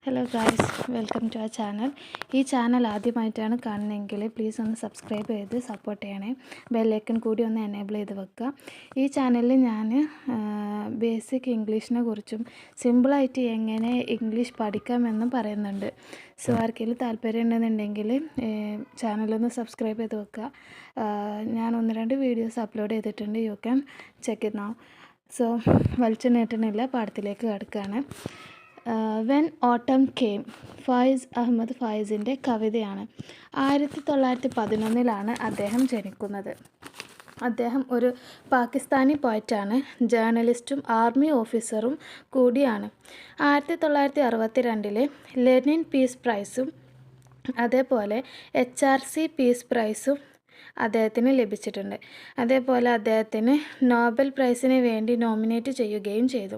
Hello guys, welcome to our channel. ഈ channel ആദ്യമായിട്ടാണ് കാണുന്നതെങ്കിൽ പ്ലീസ് ഒന്ന് സബ്സ്ക്രൈബ് ചെയ്ത് സപ്പോർട്ട് ചെയ്യണേ. ബെല്ലൈക്കൺ കൂടി ഒന്ന് എനേബിൾ ചെയ്ത് വെക്കുക. ഈ ചാനലിൽ ഞാൻ ബേസിക് ഇംഗ്ലീഷിനെ കുറിച്ചും സിമ്പിളായിട്ട് എങ്ങനെ ഇംഗ്ലീഷ് പഠിക്കാമെന്നും പറയുന്നുണ്ട്. സോ ആർക്കെങ്കിലും താല്പര്യം ഉണ്ടെന്നുണ്ടെങ്കിൽ ചാനലൊന്ന് സബ്സ്ക്രൈബ് ചെയ്ത് വെക്കുക. ഞാൻ 1-2 വീഡിയോസ് അപ്ലോഡ് ചെയ്തിട്ടുണ്ട്. You can check it now. So വലിച്ചു നീട്ടുന്നില്ല, പാഠത്തിലേക്ക് കടക്കുകയാണ്. വെൻ ഓട്ടം കെയിം, ഫായിസ് അഹമ്മദ് ഫായിസിൻ്റെ കവിതയാണ്. 1911 അദ്ദേഹം ജനിക്കുന്നത്. അദ്ദേഹം ഒരു പാകിസ്ഥാനി പോയറ്റാണ്, ജേർണലിസ്റ്റും ആർമി ഓഫീസറും കൂടിയാണ്. 1962 ലെനിൻ പീസ് പ്രൈസും അതേപോലെ HRC പീസ് പ്രൈസും അദ്ദേഹത്തിന് ലഭിച്ചിട്ടുണ്ട്. അതേപോലെ അദ്ദേഹത്തിന് നോബൽ പ്രൈസിന് വേണ്ടി നോമിനേറ്റ് ചെയ്യുകയും ചെയ്തു.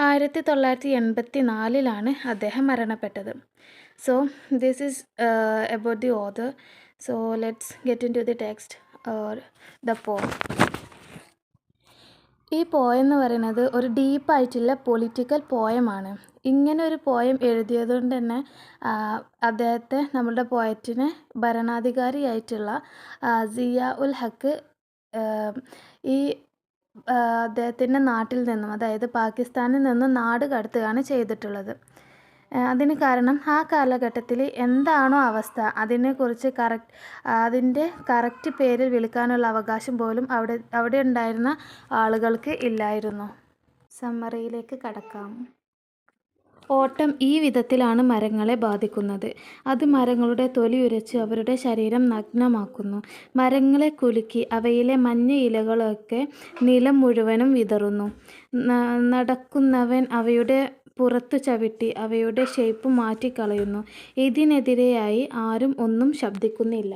1984 അദ്ദേഹം മരണപ്പെട്ടത്. So this is about the author. So let's get into the text or the poem. ഈ പോയം എന്ന് പറയുന്നത് ഒരു ഡീപ്പായിട്ടുള്ള പൊളിറ്റിക്കൽ പോയമാണ്. ഇങ്ങനെ ഒരു പോയം എഴുതിയതുകൊണ്ട് തന്നെ അദ്ദേഹത്തെ, നമ്മുടെ പോയറ്റിനെ ഭരണാധികാരിയായിട്ടുള്ള സിയ ഉൽ ഹക്ക് ഈ അദ്ദേഹത്തിൻ്റെ നാട്ടിൽ നിന്നും, അതായത് പാകിസ്ഥാനിൽ നിന്നും നാട് കടത്തുകയാണ് ചെയ്തിട്ടുള്ളത്. അതിന് കാരണം ആ കാലഘട്ടത്തിൽ എന്താണോ അവസ്ഥ അതിനെക്കുറിച്ച് അതിൻ്റെ കറക്റ്റ് പേരിൽ വിളിക്കാനുള്ള അവകാശം പോലും അവിടെ ഉണ്ടായിരുന്ന ആളുകൾക്ക് ഇല്ലായിരുന്നു. സമ്മറിയിലേക്ക് കടക്കാം. ഓട്ടം ഈ വിധത്തിലാണ് മരങ്ങളെ ബാധിക്കുന്നത്. അത് മരങ്ങളുടെ തൊലി ഉരച്ച് അവരുടെ ശരീരം നഗ്നമാക്കുന്നു. മരങ്ങളെ കുലുക്കി അവയിലെ മഞ്ഞ ഇലകളൊക്കെ നിലം മുഴുവനും വിതറുന്നു. നടക്കുന്നവൻ അവയുടെ പുറത്തു ചവിട്ടി അവയുടെ ഷേപ്പ് മാറ്റിക്കളയുന്നു. ഇതിനെതിരെയായി ആരും ഒന്നും ശബ്ദിക്കുന്നില്ല.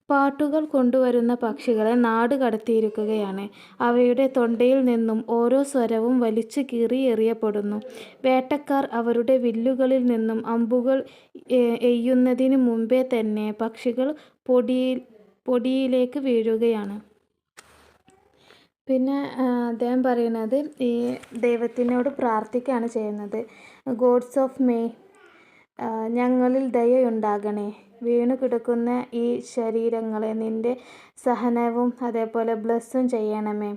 പാട്ടുകൾ കൊണ്ടുവരുന്ന പക്ഷികളെ നാട് കടത്തിയിരിക്കുകയാണ്. അവയുടെ തൊണ്ടയിൽ നിന്നും ഓരോ സ്വരവും വലിച്ചു കീറി എറിയപ്പെടുന്നു. വേട്ടക്കാർ അവരുടെ വില്ലുകളിൽ നിന്നും അമ്പുകൾ എയ്യുന്നതിന് മുമ്പേ തന്നെ പക്ഷികൾ പൊടിയിലേക്ക് വീഴുകയാണ്. പിന്നെ അദ്ദേഹം പറയുന്നത് ഈ ദൈവത്തിനോട് പ്രാർത്ഥിക്കുകയാണ് ചെയ്യുന്നത്. ഗോഡ്സ് ഓഫ് മേ, ഞങ്ങളിൽ ദയയുണ്ടാകണേ. വീണു കിടക്കുന്ന ഈ ശരീരങ്ങളെ നിൻ്റെ സഹനവും അതേപോലെ ബ്ലെസ്സും ചെയ്യണമേ.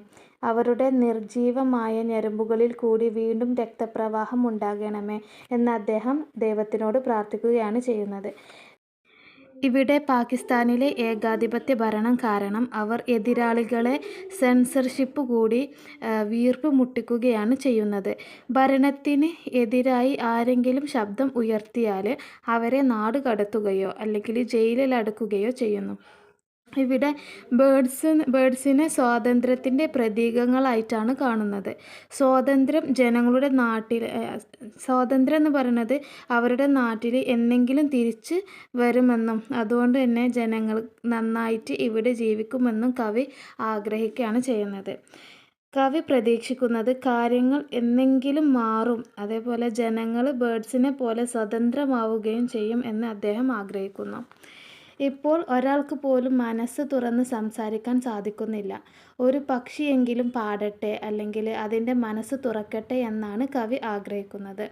അവരുടെ നിർജീവമായ ഞരമ്പുകളിൽ കൂടി വീണ്ടും രക്തപ്രവാഹം ഉണ്ടാകണമേ എന്ന് അദ്ദേഹം ദൈവത്തിനോട് പ്രാർത്ഥിക്കുകയാണ് ചെയ്യുന്നത്. ഇവിടെ പാകിസ്ഥാനിലെ ഏകാധിപത്യ ഭരണം കാരണം അവർ എതിരാളികളെ സെൻസർഷിപ്പ് കൂടി വീർപ്പ് മുട്ടിക്കുകയാണ് ചെയ്യുന്നത്. ഭരണത്തിന് എതിരായി ആരെങ്കിലും ശബ്ദം ഉയർത്തിയാൽ അവരെ നാട് കടത്തുകയോ അല്ലെങ്കിൽ ജയിലിൽ അടക്കുകയോ ചെയ്യുന്നു. ഇവിടെ ബേഡ്സിനെ സ്വാതന്ത്ര്യത്തിൻ്റെ പ്രതീകങ്ങളായിട്ടാണ് കാണുന്നത്. സ്വാതന്ത്ര്യം എന്ന് പറയുന്നത് അവരുടെ നാട്ടിൽ എന്നെങ്കിലും തിരിച്ച് വരുമെന്നും അതുകൊണ്ട് തന്നെ ജനങ്ങൾ നന്നായിട്ട് ഇവിടെ ജീവിക്കുമെന്നും കവി ആഗ്രഹിക്കുകയാണ് ചെയ്യുന്നത്. കവി പ്രതീക്ഷിക്കുന്നത് കാര്യങ്ങൾ എന്നെങ്കിലും മാറും, അതേപോലെ ജനങ്ങൾ ബേഡ്സിനെ പോലെ സ്വതന്ത്രമാവുകയും ചെയ്യും എന്ന് അദ്ദേഹം ആഗ്രഹിക്കുന്നു. ഇപ്പോൾ ഒരാൾക്ക് പോലും മനസ്സ് തുറന്ന് സംസാരിക്കാൻ സാധിക്കുന്നില്ല. ഒരു പക്ഷിയെങ്കിലും പാടട്ടെ, അല്ലെങ്കിൽ അതിൻ്റെ മനസ്സ് തുറക്കട്ടെ എന്നാണ് കവി ആഗ്രഹിക്കുന്നത്.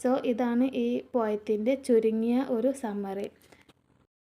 സോ ഇതാണ് ഈ പോയത്തിൻ്റെ ചുരുങ്ങിയ ഒരു സമ്മറി.